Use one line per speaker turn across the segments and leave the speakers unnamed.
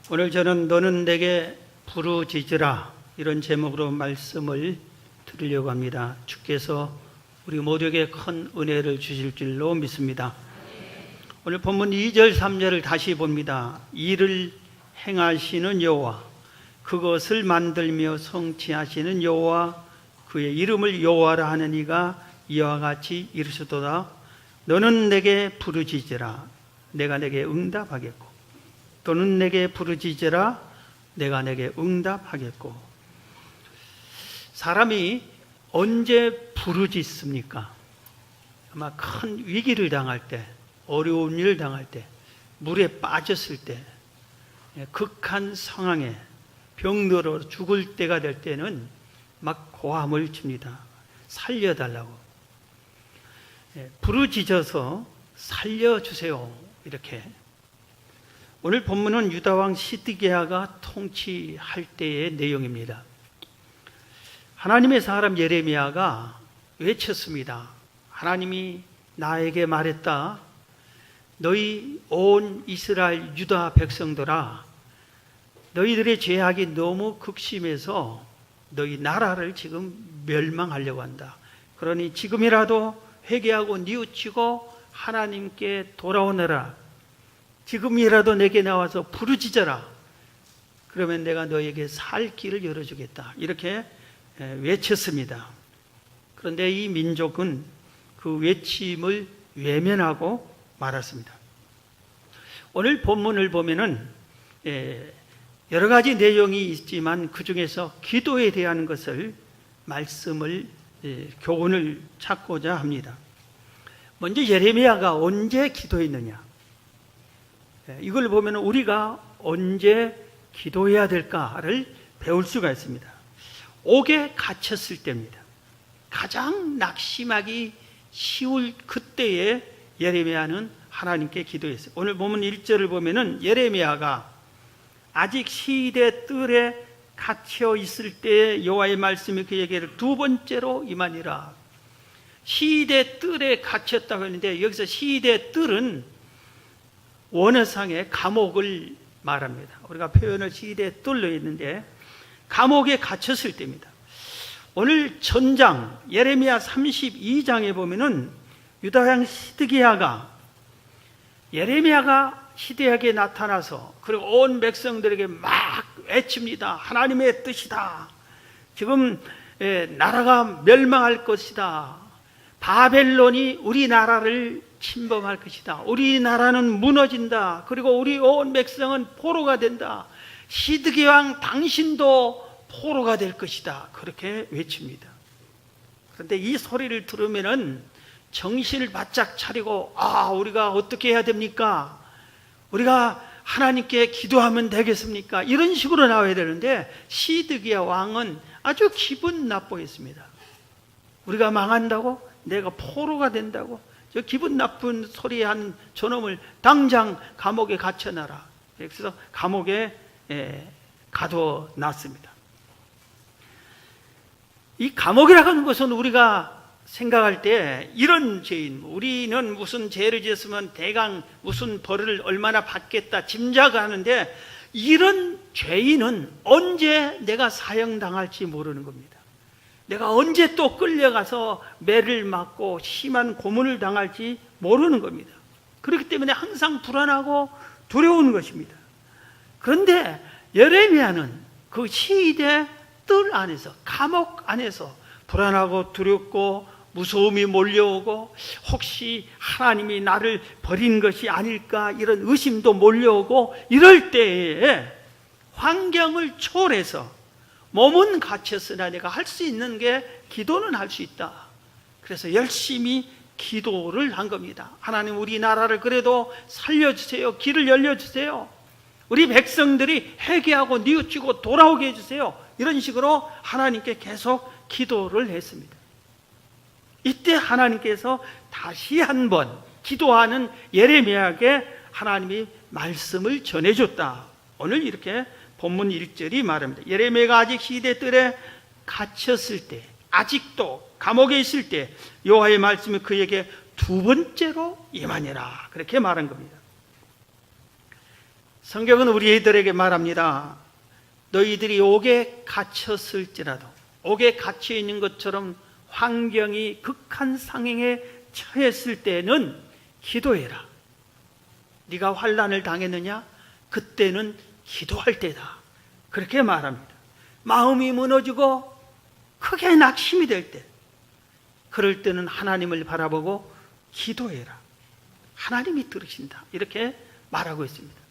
오늘 저는 너는 내게 부르짖으라 이런 제목으로 말씀을 드리려고 합니다. 주께서 우리 모두에게 큰 은혜를 주실 줄로 믿습니다. 오늘 본문 2절 3절을 다시 봅니다. 이를 행하시는 여호와, 그것을 만들며 성취하시는 여호와, 그의 이름을 여호와라 하는 이가 이와 같이 이르시도다. 너는 내게 부르짖으라, 내가 내게 응답하겠고, 또는 내게 부르짖으라, 내가 내게 응답하겠고. 사람이 언제 부르짖습니까? 아마 큰 위기를 당할 때, 어려운 일을 당할 때, 물에 빠졌을 때, 극한 상황에 병들어 죽을 때가 될 때는 막 고함을 칩니다. 살려달라고. 부르짖어서 살려주세요. 이렇게. 오늘 본문은 유다왕 시드기야가 통치할 때의 내용입니다. 하나님의 사람 예레미야가 외쳤습니다. 하나님이 나에게 말했다. 너희 온 이스라엘 유다 백성들아, 너희들의 죄악이 너무 극심해서 너희 나라를 지금 멸망하려고 한다. 그러니 지금이라도 회개하고 뉘우치고 하나님께 돌아오너라. 지금이라도 내게 나와서 부르짖어라. 그러면 내가 너에게 살 길을 열어주겠다. 이렇게 외쳤습니다. 그런데 이 민족은 그 외침을 외면하고 말았습니다. 오늘 본문을 보면은 여러 가지 내용이 있지만 그 중에서 기도에 대한 것을 말씀을 교훈을 찾고자 합니다. 먼저 예레미야가 언제 기도했느냐? 이걸 보면 우리가 언제 기도해야 될까를 배울 수가 있습니다. 옥에 갇혔을 때입니다. 가장 낙심하기 쉬울 그때에 예레미야는 하나님께 기도했어요. 오늘 보면 1절을 보면은 예레미야가 아직 시대 뜰에 갇혀 있을 때 여호와의 말씀이 그에게 두 번째로 임하니라. 시대 뜰에 갇혔다고 했는데 여기서 시대 뜰은 원어상의 감옥을 말합니다. 우리가 표현을 시대 뜰로 했는데 감옥에 갇혔을 때입니다. 오늘 전장 예레미야 32장에 보면은 유다왕 시드기야가 예레미야가 시대에게 나타나서 그리고 온 백성들에게 막 외칩니다. 하나님의 뜻이다. 지금 나라가 멸망할 것이다. 바벨론이 우리나라를 침범할 것이다. 우리나라는 무너진다. 그리고 우리 온 백성은 포로가 된다. 시드기 왕 당신도 포로가 될 것이다. 그렇게 외칩니다. 그런데 이 소리를 들으면은 정신을 바짝 차리고 우리가 어떻게 해야 됩니까? 우리가 하나님께 기도하면 되겠습니까? 이런 식으로 나와야 되는데 시드기야 왕은 아주 기분 나빠했습니다. 우리가 망한다고? 내가 포로가 된다고? 저 기분 나쁜 소리 한 저놈을 당장 감옥에 갇혀놔라. 그래서 감옥에 가둬놨습니다. 이 감옥이라고 하는 것은 우리가 생각할 때 이런 죄인, 우리는 무슨 죄를 지었으면 대강 무슨 벌을 얼마나 받겠다 짐작하는데 이런 죄인은 언제 내가 사형당할지 모르는 겁니다. 내가 언제 또 끌려가서 매를 맞고 심한 고문을 당할지 모르는 겁니다. 그렇기 때문에 항상 불안하고 두려운 것입니다. 그런데 예레미야는 그 시대 뜰 안에서, 감옥 안에서 불안하고 두렵고 무서움이 몰려오고 혹시 하나님이 나를 버린 것이 아닐까 이런 의심도 몰려오고 이럴 때에 환경을 초월해서 몸은 갇혔으나 내가 할 수 있는 게 기도는 할 수 있다. 그래서 열심히 기도를 한 겁니다. 하나님 우리나라를 그래도 살려주세요. 길을 열려주세요. 우리 백성들이 회개하고 뉘우치고 돌아오게 해주세요. 이런 식으로 하나님께 계속 기도를 했습니다. 이때 하나님께서 다시 한번 기도하는 예레미야에게 하나님이 말씀을 전해줬다. 오늘 이렇게 본문 1절이 말합니다. 예레미야가 아직 시대 뜰에 갇혔을 때, 아직도 감옥에 있을 때 여호와의 말씀이 그에게 두 번째로 임하니라. 그렇게 말한 겁니다. 성경은 우리들에게 말합니다. 너희들이 옥에 갇혔을지라도, 옥에 갇혀 있는 것처럼 환경이 극한 상황에 처했을 때는 기도해라. 네가 환난을 당했느냐? 그때는 기도할 때다. 그렇게 말합니다. 마음이 무너지고 크게 낙심이 될 때, 그럴 때는 하나님을 바라보고 기도해라. 하나님이 들으신다. 이렇게 말하고 있습니다.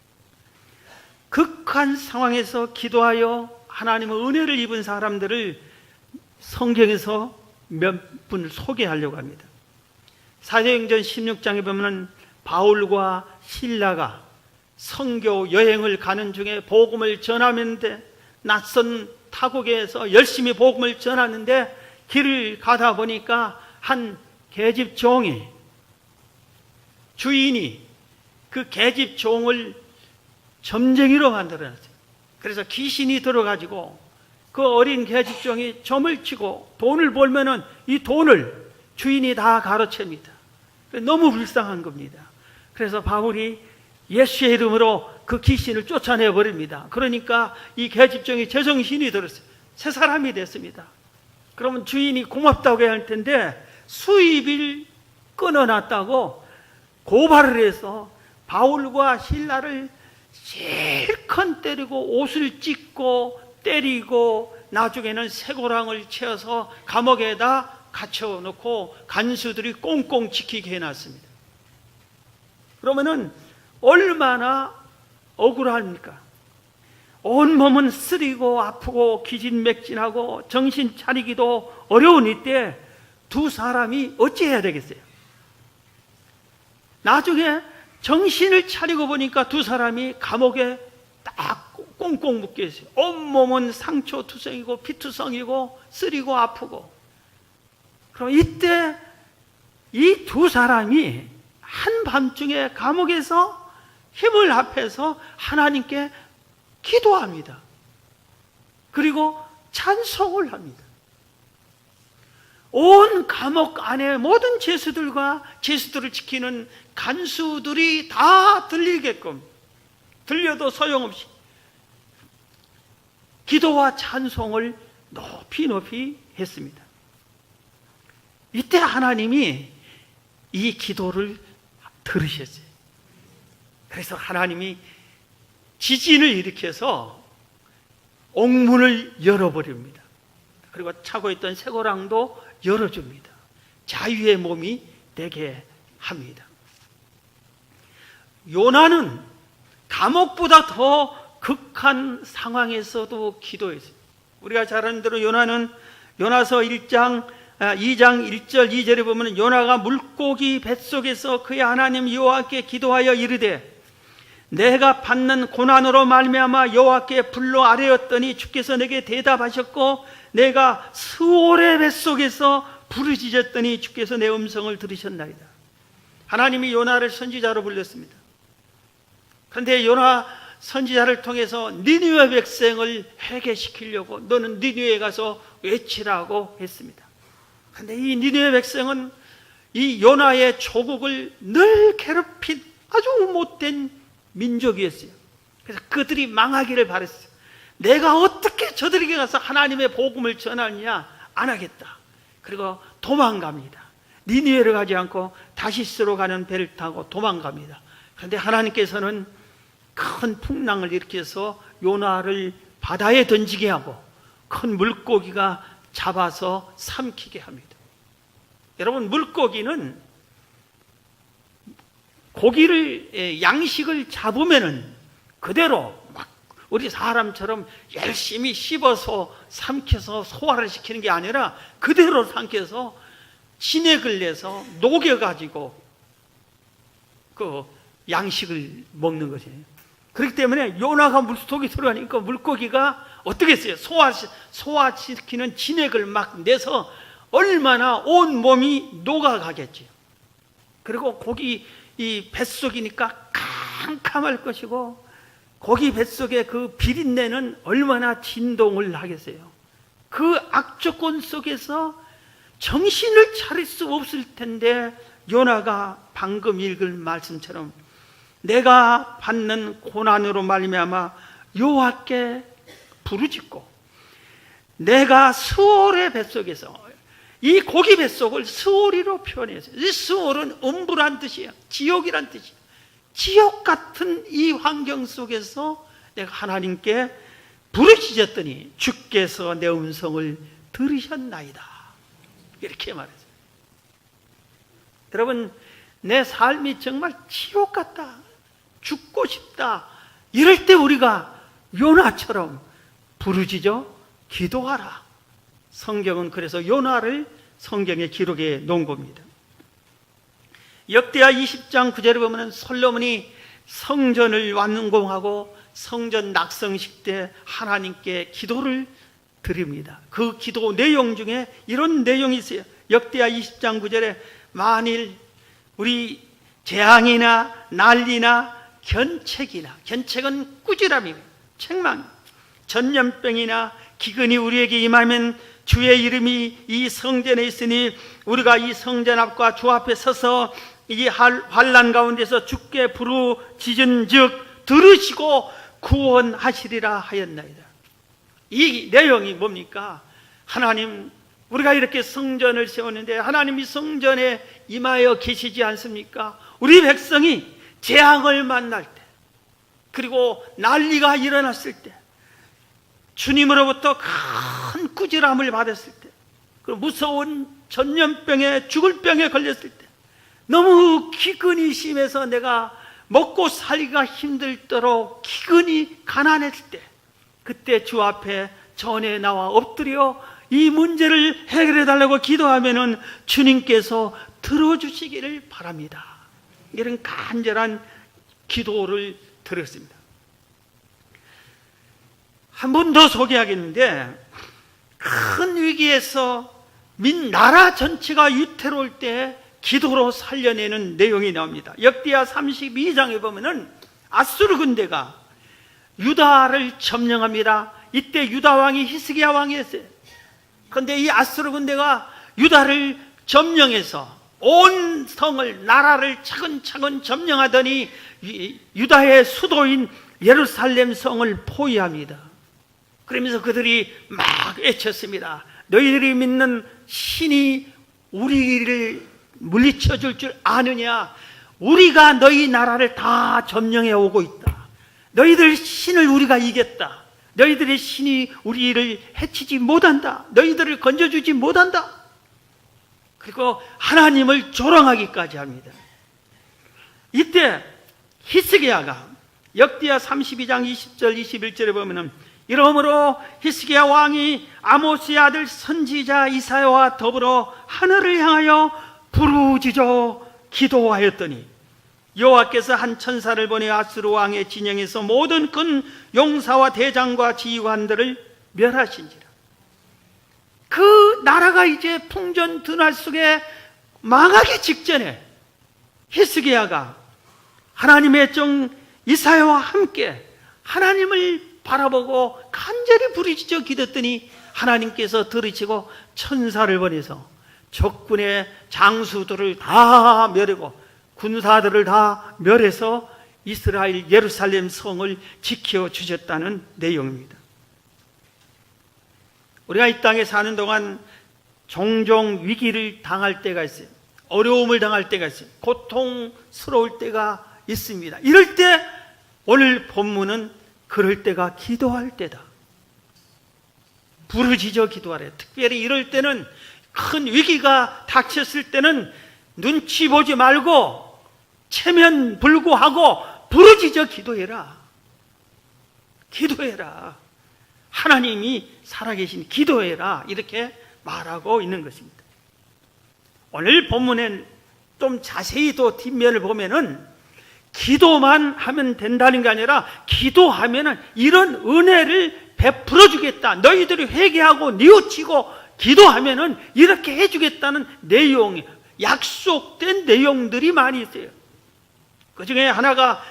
극한 상황에서 기도하여 하나님의 은혜를 입은 사람들을 성경에서 몇 분을 소개하려고 합니다. 사도행전 16장에 보면 바울과 실라가 선교 여행을 가는 중에 복음을 전하는데, 낯선 타국에서 열심히 복음을 전하는데 길을 가다 보니까 한 계집 종이, 주인이 그 계집 종을 점쟁이로 만들어놨어요. 그래서 귀신이 들어가지고 그 어린 계집 종이 점을 치고 돈을 벌면은 이 돈을 주인이 다 가로챕니다. 너무 불쌍한 겁니다. 그래서 바울이 예수의 이름으로 그 귀신을 쫓아내 버립니다. 그러니까 이 계집종이 제정신이 들었어요. 새 사람이 됐습니다. 그러면 주인이 고맙다고 해야 할 텐데 수입을 끊어놨다고 고발을 해서 바울과 실라를 실컷 때리고 옷을 찢고 때리고 나중에는 쇠고랑을 채워서 감옥에다 갇혀놓고 간수들이 꽁꽁 지키게 해놨습니다. 그러면은 얼마나 억울합니까? 온몸은 쓰리고 아프고 기진맥진하고 정신 차리기도 어려운 이때 두 사람이 어찌해야 되겠어요? 나중에 정신을 차리고 보니까 두 사람이 감옥에 딱 꽁꽁 묶여 있어요. 온몸은 상처투성이고 피투성이고 쓰리고 아프고. 그럼 이때 이 두 사람이 한밤중에 감옥에서 힘을 합해서 하나님께 기도합니다. 그리고 찬송을 합니다. 온 감옥 안에 모든 죄수들과 죄수들을 지키는 간수들이 다 들리게끔, 들려도 소용없이 기도와 찬송을 높이 높이 했습니다. 이때 하나님이 이 기도를 들으셨어요. 그래서 하나님이 지진을 일으켜서 옥문을 열어버립니다. 그리고 차고 있던 쇠고랑도 열어줍니다. 자유의 몸이 되게 합니다. 요나는 감옥보다 더 극한 상황에서도 기도했어요. 우리가 잘 아는 대로 요나는 요나서 2장 1절 2절에 보면 요나가 물고기 뱃속에서 그의 하나님 여호와께 기도하여 이르되 내가 받는 고난으로 말미암아 여호와께 불러 아뢰었더니 주께서 내게 대답하셨고 내가 스올의 뱃속에서 부르짖었더니 주께서 내 음성을 들으셨나이다. 하나님이 요나를 선지자로 불렀습니다. 그런데 요나 선지자를 통해서 니느웨 백성을 회개시키려고 너는 니느웨에 가서 외치라고 했습니다. 그런데 이 니느웨 백성은 이 요나의 조국을 늘 괴롭힌 아주 못된 민족이었어요. 그래서 그들이 망하기를 바랬어요. 내가 어떻게 저들에게 가서 하나님의 복음을 전하느냐? 안 하겠다. 그리고 도망갑니다. 니느웨로 가지 않고 다시스로 가는 배를 타고 도망갑니다. 그런데 하나님께서는 큰 풍랑을 일으켜서 요나를 바다에 던지게 하고 큰 물고기가 잡아서 삼키게 합니다. 여러분, 물고기는 고기를, 양식을 잡으면은 그대로 막 우리 사람처럼 열심히 씹어서 삼켜서 소화를 시키는 게 아니라 그대로 삼켜서 진액을 내서 녹여가지고 그 양식을 먹는 것이에요. 그렇기 때문에 요나가 물속에 들어가니까 물고기가 어떻게 했어요? 소화시키는 진액을 막 내서 얼마나 온 몸이 녹아가겠지요. 그리고 고기 이 뱃속이니까 캄캄할 것이고 고기 뱃속에 그 비린내는 얼마나 진동을 하겠어요. 그 악조건 속에서 정신을 차릴 수 없을 텐데 요나가 방금 읽은 말씀처럼 내가 받는 고난으로 말미암아 여호와께 부르짖고 내가 스올의 뱃속에서 이 고기 뱃속을 스올이로 표현해서 이 스올은 음부란 뜻이에요. 지옥이란 뜻이에요. 지옥 같은 이 환경 속에서 내가 하나님께 부르짖었더니 주께서 내 음성을 들으셨나이다. 이렇게 말했어요. 여러분, 내 삶이 정말 지옥 같다, 죽고 싶다, 이럴 때 우리가 요나처럼 부르짖어 기도하라. 성경은 그래서 요나를 성경에 기록해 놓은 겁니다. 역대하 20장 9절에 보면 솔로몬이 성전을 완공하고 성전 낙성식 때 하나님께 기도를 드립니다. 그 기도 내용 중에 이런 내용이 있어요. 역대하 20장 9절에 만일 우리 재앙이나 난리나 견책이나, 견책은 꾸지람이며 책망, 전염병이나 기근이 우리에게 임하면 주의 이름이 이 성전에 있으니 우리가 이 성전 앞과 주 앞에 서서 이 환난 가운데서 주께 부르짖은즉 들으시고 구원하시리라 하였나이다. 이 내용이 뭡니까? 하나님, 우리가 이렇게 성전을 세웠는데 하나님이 성전에 임하여 계시지 않습니까? 우리 백성이 재앙을 만날 때, 그리고 난리가 일어났을 때, 주님으로부터 큰 꾸지람을 받았을 때, 그리고 무서운 전염병에, 죽을 병에 걸렸을 때, 너무 기근이 심해서 내가 먹고 살기가 힘들도록 기근이 가난했을 때, 그때 주 앞에 전에 나와 엎드려 이 문제를 해결해 달라고 기도하면은 주님께서 들어주시기를 바랍니다. 이런 간절한 기도를 드렸습니다. 한 번 더 소개하겠는데, 큰 위기에서 나라 전체가 위태로울 때 기도로 살려내는 내용이 나옵니다. 역대하 32장에 보면은 아수르 군대가 유다를 점령합니다. 이때 유다 왕이 히스기야 왕이었어요. 그런데 이 아수르 군대가 유다를 점령해서 온 성을, 나라를 차근차근 점령하더니 유다의 수도인 예루살렘 성을 포위합니다. 그러면서 그들이 막 외쳤습니다. 너희들이 믿는 신이 우리를 물리쳐 줄 줄 아느냐? 우리가 너희 나라를 다 점령해 오고 있다. 너희들 신을 우리가 이겼다. 너희들의 신이 우리를 해치지 못한다. 너희들을 건져주지 못한다. 그리고 하나님을 조롱하기까지 합니다. 이때 히스기야가 역대하 32장 20절 21절에 보면은 이러므로 히스기야 왕이 아모스의 아들 선지자 이사야와 더불어 하늘을 향하여 부르짖어 기도하였더니 여호와께서 한 천사를 보내 아수르 왕의 진영에서 모든 큰 용사와 대장과 지휘관들을 멸하신지라. 그 나라가 이제 풍전등화 속에 망하기 직전에 히스기야가 하나님의 종 이사야와 함께 하나님을 바라보고 간절히 부르짖어 기도했더니 하나님께서 들으시고 천사를 보내서 적군의 장수들을 다 멸하고 군사들을 다 멸해서 이스라엘 예루살렘 성을 지켜주셨다는 내용입니다. 우리가 이 땅에 사는 동안 종종 위기를 당할 때가 있어요. 어려움을 당할 때가 있어요. 고통스러울 때가 있습니다. 이럴 때 오늘 본문은 그럴 때가 기도할 때다. 부르짖어 기도하래. 특별히 이럴 때는, 큰 위기가 닥쳤을 때는 눈치 보지 말고 체면 불구하고 부르짖어 기도해라. 기도해라. 하나님이 살아계신 기도해라. 이렇게 말하고 있는 것입니다. 오늘 본문엔 좀 자세히 또 뒷면을 보면은 기도만 하면 된다는 게 아니라 기도하면은 이런 은혜를 베풀어 주겠다. 너희들이 회개하고 뉘우치고 기도하면은 이렇게 해주겠다는 내용이, 약속된 내용들이 많이 있어요. 그 중에 하나가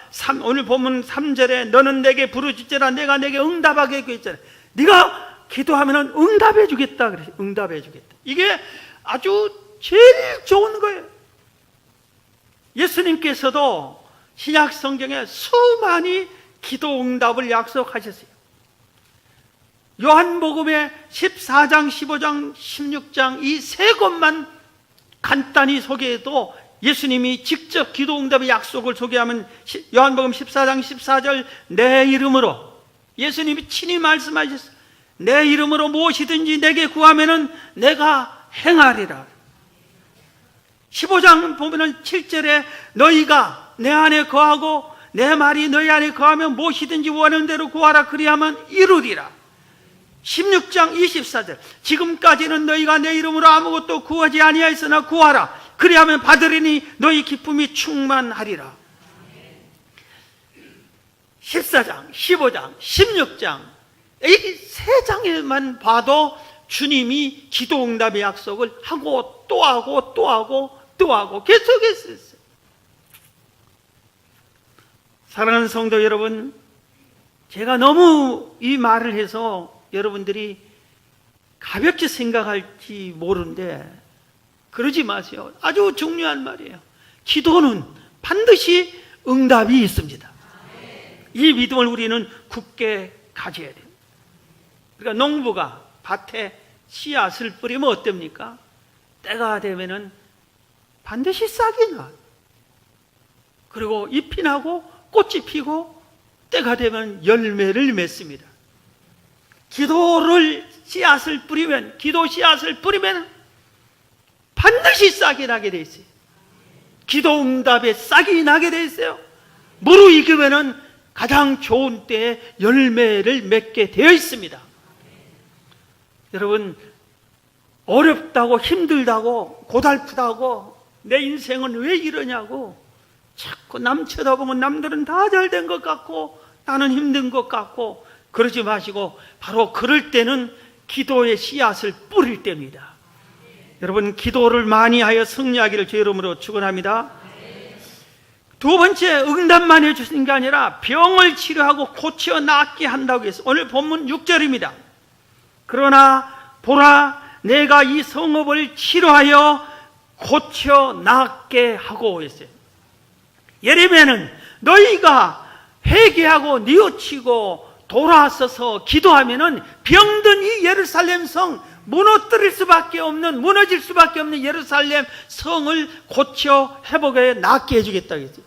오늘 본문 3절에 너는 내게 부르짖으라 내가 내게 응답하게 했잖아요. 네가 기도하면은 응답해 주겠다. 그래서 응답해 주겠다. 이게 아주 제일 좋은 거예요. 예수님께서도 신약 성경에 수많이 기도 응답을 약속하셨어요. 요한복음의 14장, 15장, 16장 이 세 곳만 간단히 소개해도 예수님이 직접 기도 응답의 약속을 소개하면 요한복음 14장 14절 내 이름으로 예수님이 친히 말씀하셨어요. 내 이름으로 무엇이든지 내게 구하면은 내가 행하리라. 15장 보면은 7절에 너희가 내 안에 거하고 내 말이 너희 안에 거하면 무엇이든지 원하는 대로 구하라 그리하면 이루리라. 16장 24절 지금까지는 너희가 내 이름으로 아무것도 구하지 아니하였으나 구하라 그리하면 받으리니 너희 기쁨이 충만하리라. 14장, 15장, 16장 이 세 장에만 봐도 주님이 기도 응답의 약속을 하고 또 하고 또 하고 또 하고 계속했어요. 사랑하는 성도 여러분, 제가 너무 이 말을 해서 여러분들이 가볍게 생각할지 모르는데 그러지 마세요. 아주 중요한 말이에요. 기도는 반드시 응답이 있습니다. 이 믿음을 우리는 굳게 가져야 돼요. 그러니까 농부가 밭에 씨앗을 뿌리면 어떻습니까? 때가 되면은 반드시 싹이 나요. 그리고 잎이 나고 꽃이 피고 때가 되면 열매를 맺습니다. 기도를 씨앗을 뿌리면, 기도 씨앗을 뿌리면 반드시 싹이 나게 돼 있어요. 기도 응답에 싹이 나게 돼 있어요. 무르익으면은 가장 좋은 때에 열매를 맺게 되어 있습니다. 여러분, 어렵다고 힘들다고 고달프다고 내 인생은 왜 이러냐고 자꾸 남 쳐다보면 남들은 다 잘 된 것 같고 나는 힘든 것 같고 그러지 마시고 바로 그럴 때는 기도의 씨앗을 뿌릴 때입니다. 여러분, 기도를 많이 하여 승리하기를 주 이름으로 축원합니다. 두 번째, 응답만 해주시는 게 아니라 병을 치료하고 고쳐 낫게 한다고 했어요. 오늘 본문 6절입니다. 그러나 보라, 내가 이 성읍을 치료하여 고쳐 낫게 하고 했어요. 예레미야는 너희가 회개하고 뉘우치고 돌아서서 기도하면은 병든 이 예루살렘 성, 무너뜨릴 수밖에 없는, 무너질 수밖에 없는 예루살렘 성을 고쳐 회복해 낫게 해주겠다고 했어요.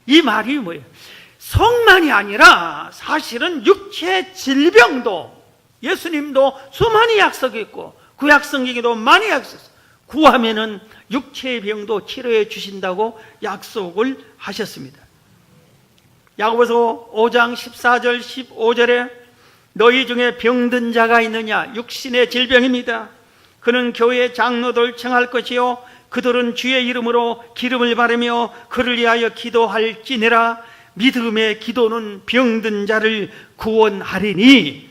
이 말이 뭐예요? 성만이 아니라 사실은 육체 질병도 예수님도 수많이 약속했고 구약성경에도 많이 약속했어요. 구하면은 육체의 병도 치료해 주신다고 약속을 하셨습니다. 야고보서 5장 14절 15절에 너희 중에 병든 자가 있느냐? 육신의 질병입니다. 그는 교회 장로들 청할 것이요 그들은 주의 이름으로 기름을 바르며 그를 위하여 기도할지니라. 믿음의 기도는 병든 자를 구원하리니,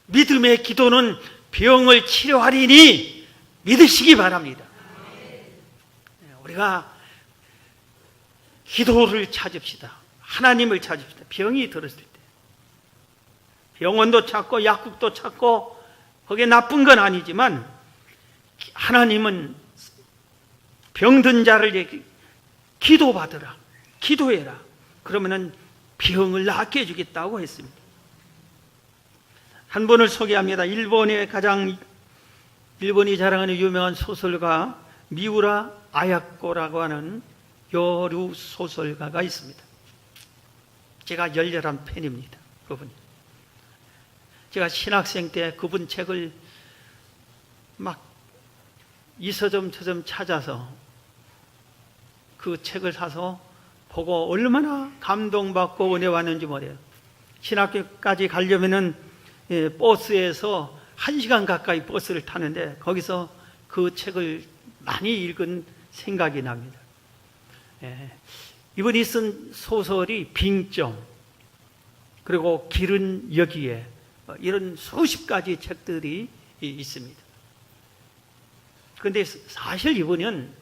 믿음의 기도는 병을 치료하리니 믿으시기 바랍니다. 우리가 기도를 찾읍시다. 하나님을 찾읍시다. 병이 들었을 때 병원도 찾고 약국도 찾고 그게 나쁜 건 아니지만 하나님은 병든 자를 기도받으라, 기도해라. 그러면은 병을 낫게 해주겠다고 했습니다. 한 분을 소개합니다. 일본이 자랑하는 유명한 소설가 미우라 아야코라고 하는 여류 소설가가 있습니다. 제가 열렬한 팬입니다. 그분이. 제가 신학생 때 그분 책을 막 이 서점 저점 찾아서 그 책을 사서 보고 얼마나 감동받고 은혜 왔는지 몰라요. 신학교까지 가려면은 버스에서 1시간 가까이 버스를 타는데 거기서 그 책을 많이 읽은 생각이 납니다. 이분이 쓴 소설이 빙점, 그리고 길은 여기에, 이런 수십 가지 책들이 있습니다. 그런데 사실 이분은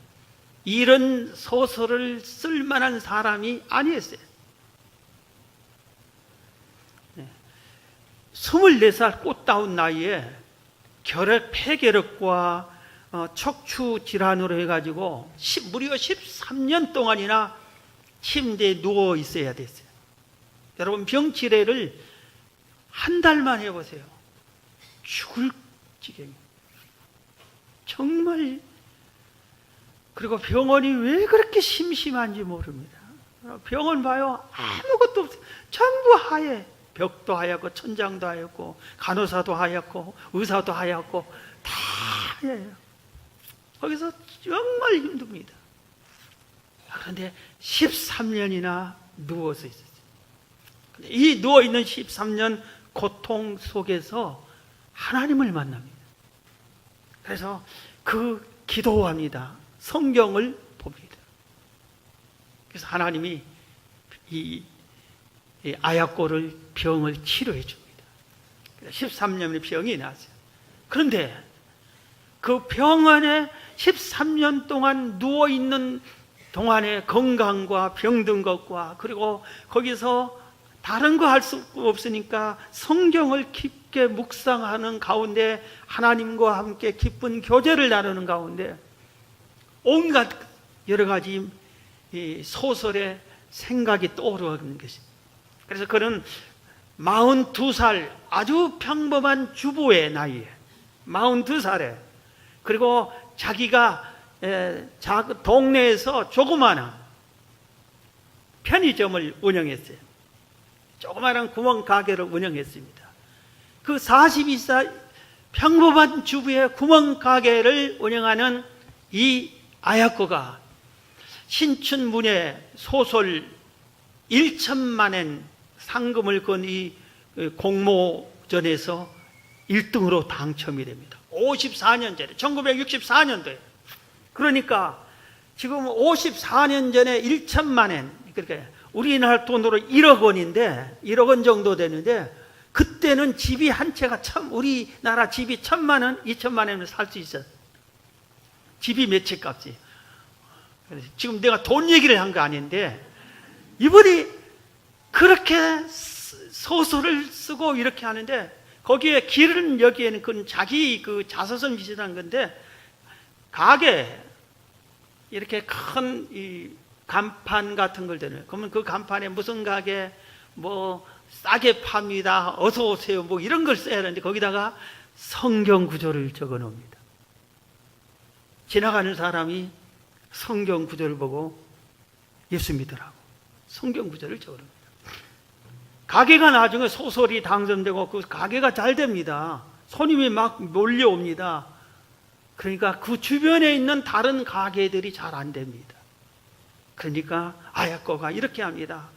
이런 소설을 쓸 만한 사람이 아니었어요. 24살 꽃다운 나이에 폐결핵과 척추 질환으로 해가지고 무려 13년 동안이나 침대에 누워 있어야 됐어요. 여러분, 병치레를 한 달만 해보세요. 죽을 지경이 정말. 그리고 병원이 왜 그렇게 심심한지 모릅니다. 병원 봐요. 아무것도 없어요. 전부 하얘. 벽도 하얗고 천장도 하얗고 간호사도 하얗고 의사도 하얗고 다 하얘요. 거기서 정말 힘듭니다. 그런데 13년이나 누워서 있었어요. 이 누워있는 13년 고통 속에서 하나님을 만납니다. 그래서 그 기도합니다. 성경을 봅니다. 그래서 하나님이 이 아야코를 병을 치료해 줍니다. 13년의 병이 났어요. 그런데 그 병원에 13년 동안 누워있는 동안에 건강과 병든 것과, 그리고 거기서 다른 거 할 수 없으니까 성경을 깊게 묵상하는 가운데, 하나님과 함께 기쁜 교제를 나누는 가운데 온갖 여러 가지 소설의 생각이 떠오르는 것입니다. 그래서 그는 42살 아주 평범한 주부의 나이에 42살에, 그리고 자기가 동네에서 조그마한 편의점을 운영했어요. 조그마한 구멍 가게를 운영했습니다. 그 42살 평범한 주부의 구멍 가게를 운영하는 이 아야코가 신춘문예 소설 1천만엔 상금을 건 이 공모전에서 1등으로 당첨이 됩니다. 54년 전에, 1964년도에. 그러니까 지금 54년 전에 1천만엔, 그러니까 우리나라 돈으로 1억 원인데, 1억 원 정도 되는데, 그때는 집이 한 채가 우리나라 집이 1,000만 원, 2천만 원이면 살 수 있었어요. 집이 몇 채 값이. 지금 내가 돈 얘기를 한 거 아닌데, 이분이 그렇게 소설을 쓰고 이렇게 하는데, 거기에 길은 여기에는 그건 자기 그 자서전 비슷한 건데, 가게 이렇게 큰 이 간판 같은 걸 대는, 그러면 그 간판에 무슨 가게 뭐 싸게 팝니다, 어서 오세요, 뭐 이런 걸 써야 하는데 거기다가 성경 구절을 적어 놓습니다. 지나가는 사람이 성경 구절을 보고 예수 믿으라고 성경 구절을 적어 놓습니다. 가게가 나중에 소설이 당선되고 그 가게가 잘 됩니다. 손님이 막 몰려옵니다. 그러니까 그 주변에 있는 다른 가게들이 잘 안 됩니다. 그러니까 아야코가 이렇게 합니다.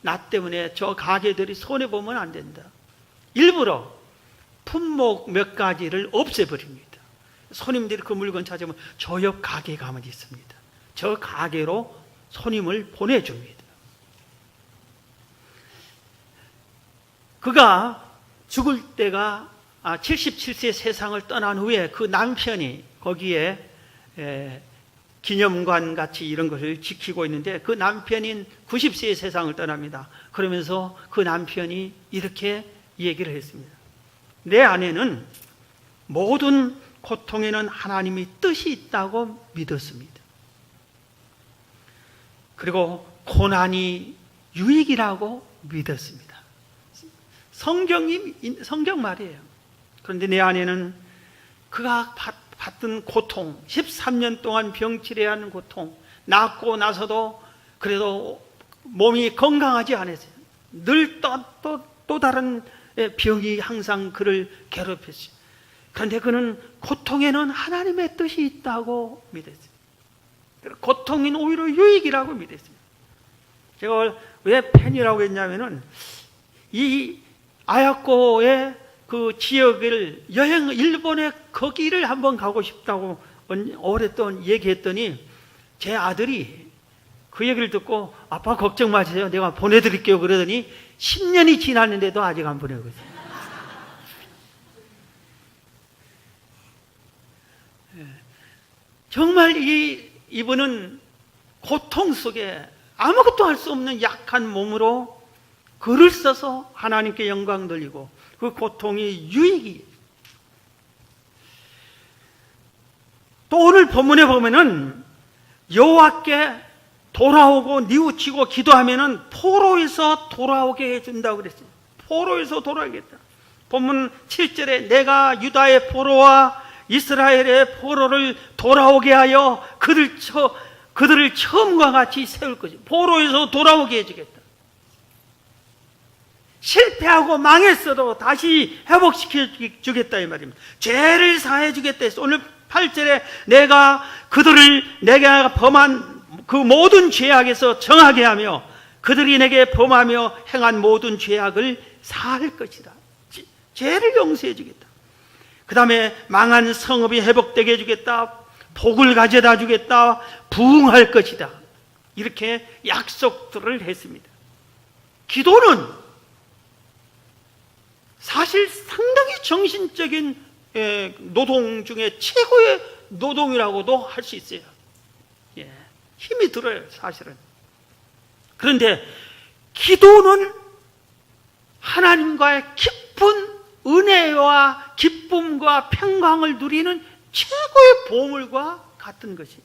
나 때문에 저 가게들이 손해보면 안 된다. 일부러 품목 몇 가지를 없애버립니다. 손님들이 그 물건 찾으면 저 옆 가게 가면 있습니다. 저 가게로 손님을 보내줍니다. 그가 죽을 때가 77세 세상을 떠난 후에 그 남편이 거기에 기념관 같이 이런 것을 지키고 있는데, 그 남편인 90세의 세상을 떠납니다. 그러면서 그 남편이 이렇게 얘기를 했습니다. 내 아내는 모든 고통에는 하나님의 뜻이 있다고 믿었습니다. 그리고 고난이 유익이라고 믿었습니다. 성경 말이에요. 그런데 내 아내는 그가 받던 고통, 13년 동안 병치레야 하는 고통, 낫고 나서도 그래도 몸이 건강하지 않았어요. 늘 또 다른 병이 항상 그를 괴롭혔어요. 그런데 그는 고통에는 하나님의 뜻이 있다고 믿었어요. 고통은 오히려 유익이라고 믿었어요. 제가 왜 팬이라고 했냐면은, 이 아야코의 그 지역을 일본에 거기를 한번 가고 싶다고 오랫동안 얘기했더니, 제 아들이 그 얘기를 듣고 아빠 걱정 마세요, 내가 보내드릴게요 그러더니 10년이 지났는데도 아직 안 보내고 있어요. 정말 이분은 고통 속에 아무것도 할 수 없는 약한 몸으로 글을 써서 하나님께 영광 돌리고, 그 고통이 유익이. 또 오늘 본문에 보면은 여호와께 돌아오고 뉘우치고 기도하면은 포로에서 돌아오게 해준다고 그랬어요. 포로에서 돌아오겠다. 본문 7절에 내가 유다의 포로와 이스라엘의 포로를 돌아오게 하여 그들을 처음과 같이 세울 것이다. 포로에서 돌아오게 해주겠다. 실패하고 망했어도 다시 회복시켜 주겠다 이 말입니다. 죄를 사해 주겠다 했어. 오늘 8절에 내가 그들을 내가 범한 그 모든 죄악에서 정하게 하며 그들이 내게 범하며 행한 모든 죄악을 사할 것이다. 죄를 용서해 주겠다. 그 다음에 망한 성읍이 회복되게 해주겠다. 복을 가져다 주겠다. 부흥할 것이다. 이렇게 약속들을 했습니다. 기도는 사실 상당히 정신적인 노동 중에 최고의 노동이라고도 할 수 있어요. 힘이 들어요, 사실은. 그런데 기도는 하나님과의 깊은 은혜와 기쁨과 평강을 누리는 최고의 보물과 같은 것이.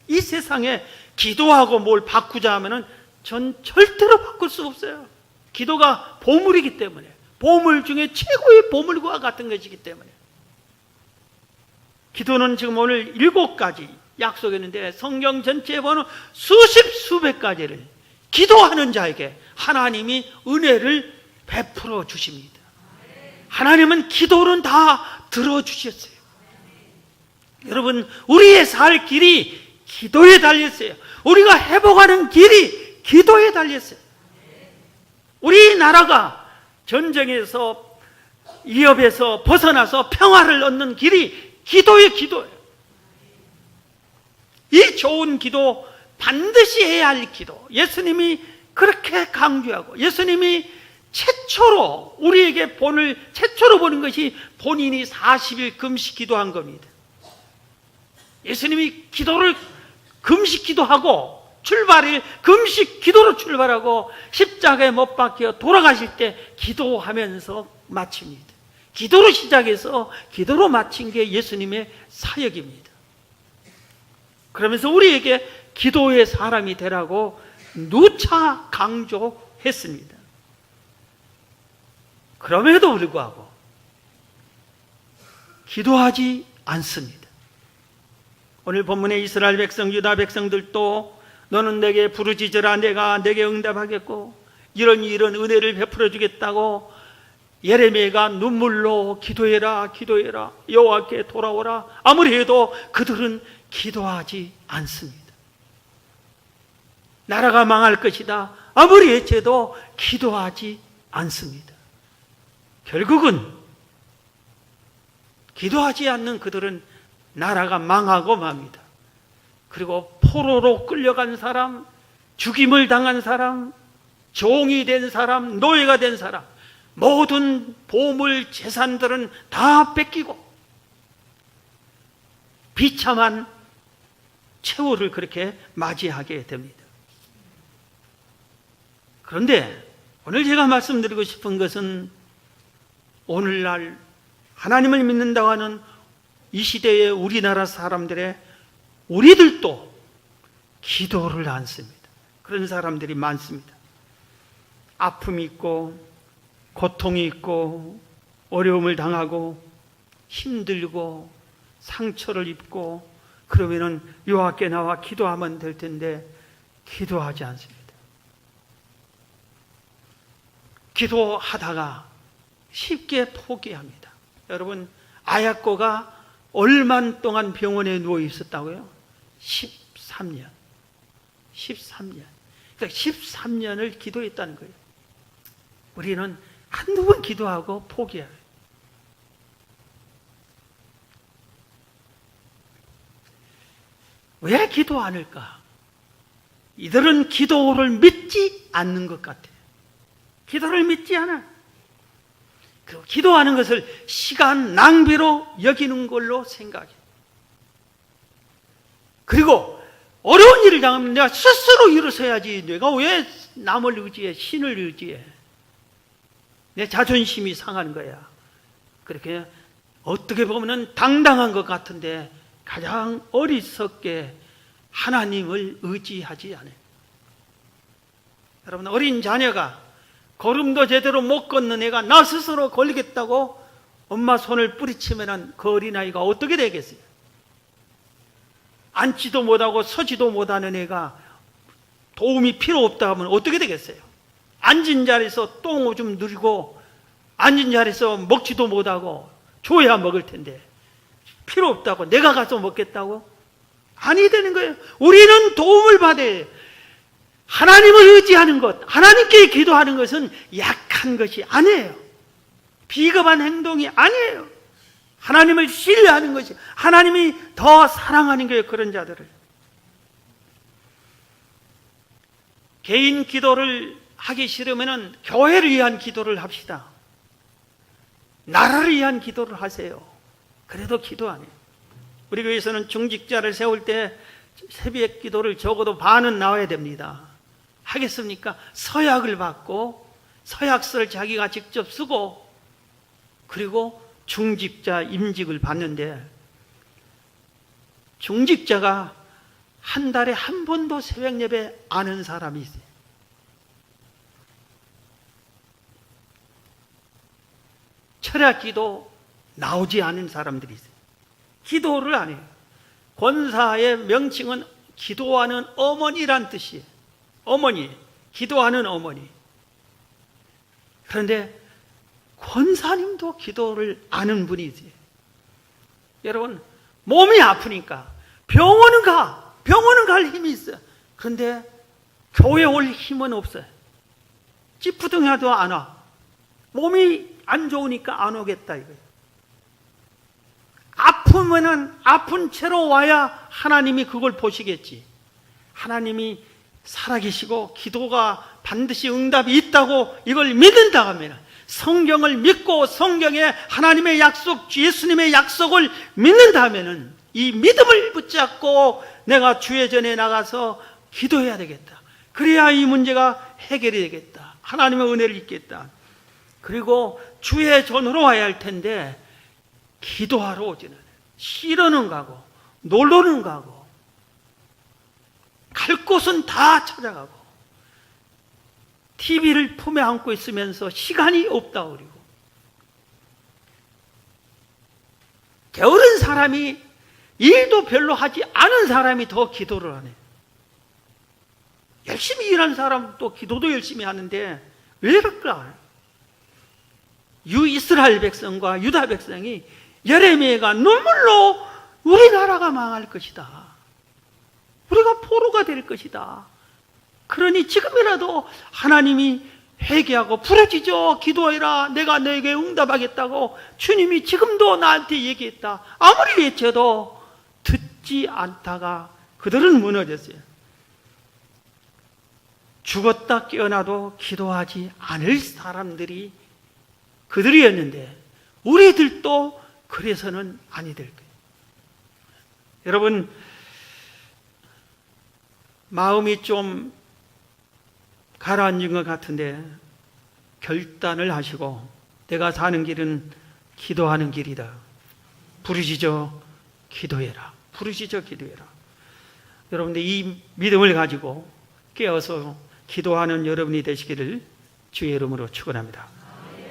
이 세상에 기도하고 뭘 바꾸자 하면은 전 절대로 바꿀 수 없어요. 기도가 보물이기 때문에, 보물 중에 최고의 보물과 같은 것이기 때문에. 기도는 지금 오늘 7가지 약속했는데 성경 전체에 보는 수백 가지를 기도하는 자에게 하나님이 은혜를 베풀어 주십니다. 하나님은 기도는 다 들어주셨어요. 여러분, 우리의 살 길이 기도에 달렸어요. 우리가 회복하는 길이 기도에 달렸어요. 우리나라가 전쟁에서 위협에서 벗어나서 평화를 얻는 길이 기도예요. 이 좋은 기도, 반드시 해야 할 기도, 예수님이 그렇게 강조하고 예수님이 최초로 우리에게 최초로 보는 것이 본인이 40일 금식 기도한 겁니다. 예수님이 기도를 금식 기도하고 금식 기도로 출발하고 십자가에 못 박혀 돌아가실 때 기도하면서 마칩니다. 기도로 시작해서 기도로 마친 게 예수님의 사역입니다. 그러면서 우리에게 기도의 사람이 되라고 누차 강조했습니다. 그럼에도 불구하고 기도하지 않습니다. 오늘 본문에 이스라엘 백성, 유다 백성들도 너는 내게 부르짖으라 내가 내게 응답하겠고 이런 은혜를 베풀어 주겠다고 예레미야가 눈물로 기도해라 여호와께 돌아오라 아무리 해도 그들은 기도하지 않습니다. 나라가 망할 것이다 아무리 외쳐도 기도하지 않습니다. 결국은 기도하지 않는 그들은 나라가 망하고 맙니다. 그리고 포로로 끌려간 사람, 죽임을 당한 사람, 종이 된 사람, 노예가 된 사람, 모든 보물 재산들은 다 뺏기고 비참한 최후를 그렇게 맞이하게 됩니다. 그런데 오늘 제가 말씀드리고 싶은 것은 오늘날 하나님을 믿는다고 하는 이 시대의 우리나라 사람들의 우리들도 기도를 않습니다. 그런 사람들이 많습니다. 아픔이 있고 고통이 있고 어려움을 당하고 힘들고 상처를 입고 그러면은 여호와께 나와 기도하면 될 텐데 기도하지 않습니다. 기도하다가 쉽게 포기합니다. 여러분, 아야코가 얼마 동안 병원에 누워 있었다고요? 13년. 그러니까 13년을 기도했다는 거예요. 우리는 한두 번 기도하고 포기해요. 왜 기도 안 할까? 이들은 기도를 믿지 않는 것 같아요. 기도를 믿지 않아. 그리고 기도하는 것을 시간 낭비로 여기는 걸로 생각해. 그리고 어려운 일을 당하면 내가 스스로 일어서야지. 내가 왜 남을 의지해? 신을 의지해? 내 자존심이 상하는 거야. 그렇게 어떻게 보면 당당한 것 같은데 가장 어리석게 하나님을 의지하지 않아요. 여러분, 어린 자녀가 걸음도 제대로 못 걷는 애가 나 스스로 걸리겠다고 엄마 손을 뿌리치면 그 어린아이가 어떻게 되겠어요? 앉지도 못하고 서지도 못하는 애가 도움이 필요 없다 하면 어떻게 되겠어요? 앉은 자리에서 똥 오줌 누리고 앉은 자리에서 먹지도 못하고 줘야 먹을 텐데 필요 없다고 내가 가서 먹겠다고? 아니 되는 거예요. 우리는 도움을 받아야 하나님을 의지하는 것, 하나님께 기도하는 것은 약한 것이 아니에요. 비겁한 행동이 아니에요. 하나님을 신뢰하는 것이, 하나님이 더 사랑하는 거예요, 그런 자들을. 개인 기도를 하기 싫으면 교회를 위한 기도를 합시다. 나라를 위한 기도를 하세요. 그래도 기도 안 해요. 우리 교회에서는 중직자를 세울 때 새벽 기도를 적어도 반은 나와야 됩니다. 하겠습니까? 서약을 받고 서약서를 자기가 직접 쓰고 그리고 중직자 임직을 받는데 중직자가 한 달에 한 번도 새벽 예배 안 하는 사람이 있어요. 철야 기도 나오지 않은 사람들이 있어요. 기도를 안 해요. 권사의 명칭은 기도하는 어머니란 뜻이에요. 어머니, 기도하는 어머니. 그런데 권사님도 기도를 아는 분이지. 여러분, 몸이 아프니까 병원은 갈 힘이 있어요. 그런데 교회 올 힘은 없어요. 찌푸둥해도 안 와. 몸이 안 좋으니까 안 오겠다 이거예요. 아프면은 아픈 채로 와야 하나님이 그걸 보시겠지. 하나님이 살아계시고 기도가 반드시 응답이 있다고 이걸 믿는다 하면, 성경을 믿고 성경에 하나님의 약속, 예수님의 약속을 믿는다 하면은 이 믿음을 붙잡고 내가 주의 전에 나가서 기도해야 되겠다. 그래야 이 문제가 해결이 되겠다. 하나님의 은혜를 입겠다. 그리고 주의 전으로 와야 할 텐데 기도하러 오지는 않아요. 쉬러는 가고 놀러는 가고 갈 곳은 다 찾아가고 TV를 품에 안고 있으면서 시간이 없다 그리고 게으른 사람이, 일도 별로 하지 않은 사람이 더 기도를 하네. 열심히 일하는 사람은 또 기도도 열심히 하는데 왜 그럴까? 이스라엘 백성과 유다 백성이 예레미야가 눈물로 우리나라가 망할 것이다, 우리가 포로가 될 것이다, 그러니 지금이라도 하나님이 회개하고 부르짖어 기도해라, 내가 너에게 응답하겠다고 주님이 지금도 나한테 얘기했다. 아무리 외쳐도 듣지 않다가 그들은 무너졌어요. 죽었다 깨어나도 기도하지 않을 사람들이 그들이었는데 우리들도 그래서는 아니 될 거예요. 여러분, 마음이 좀 가라앉은 것 같은데 결단을 하시고 내가 사는 길은 기도하는 길이다. 부르짖어 기도해라. 부르짖어 기도해라. 여러분들 이 믿음을 가지고 깨어서 기도하는 여러분이 되시기를 주의 이름으로 축원합니다.